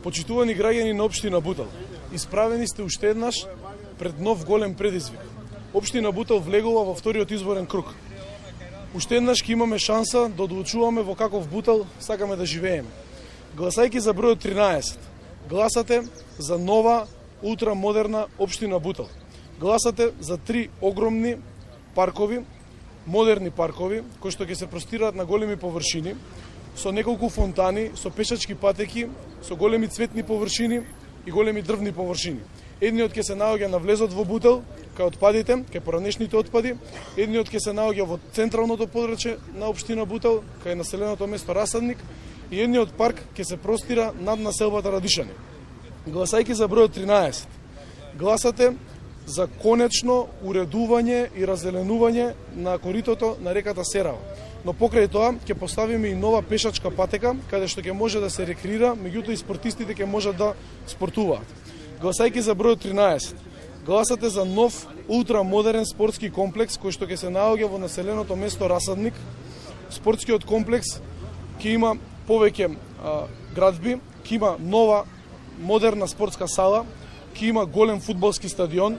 Почитувани граѓани на општина Бутел, исправени сте уште еднаш пред нов голем предизвик. Општина Бутел влегува во вториот изборен круг. Уште еднаш ќе имаме шанса да одлучуваме во каков Бутел сакаме да живееме. Гласајќи за бројот 13, гласате за нова, ултрамодерна општина Бутел. Гласате за 3 огромни паркови, модерни паркови, кои што ќе се простираат на големи површини, со неколку фонтани, со пешачки патеки, со големи цветни површини и големи дрвни површини. Едниот ќе се наоѓа на влезот во Бутел, кај отпадите, кај поранешните отпади, едниот ќе се наоѓа во централното подрачје на општина Бутел, кај населеното место Расадник, и едниот парк ќе се простира над населбата Радишани. Гласајќи за бројот 13, гласате за конечно уредување и раззеленување на коритото на реката Серава. Но покрај тоа ќе поставиме и нова пешачка патека, каде што ќе може да се рекреира, меѓутоа и спортистите ќе можат да спортуваат. Гласајќи за бројот 13, гласате за нов ултрамодерен спортски комплекс кој што ќе се наоѓа во населеното место Расадник. Спортскиот комплекс ќе има повеќе градби, ќе има нова модерна спортска сала, ќе има голем фудбалски стадион,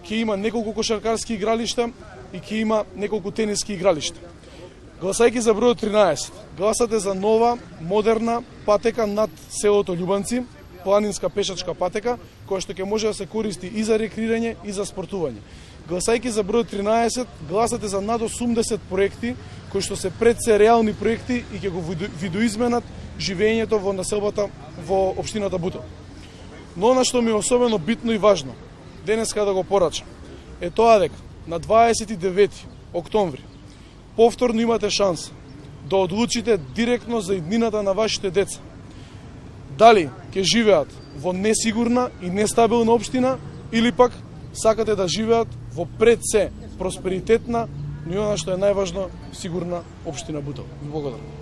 ќе има неколку кошаркарски игралишта и ќе има неколку тениски игралишта. Гласајќи за бројот 13, гласате за нова, модерна патека над селото Љубанци, планинска пешачка патека, која што ќе може да се користи и за рекреирање и за спортување. Гласајќи за бројот 13, гласате за над 80 проекти, кои што се пред се реални проекти и ќе го видоизменат живењето во населбата во општината Бутел. Но она што ми е особено битно и важно, денеска да го порачам, е тоа дека на 29 октомври повторно имате шанса да одлучите директно за иднината на вашите деца. Дали ќе живеат во несигурна и нестабилна општина или пак сакате да живеат во пред се просперитетна, но и она што е најважно, сигурна општина Бутел. Благодарам.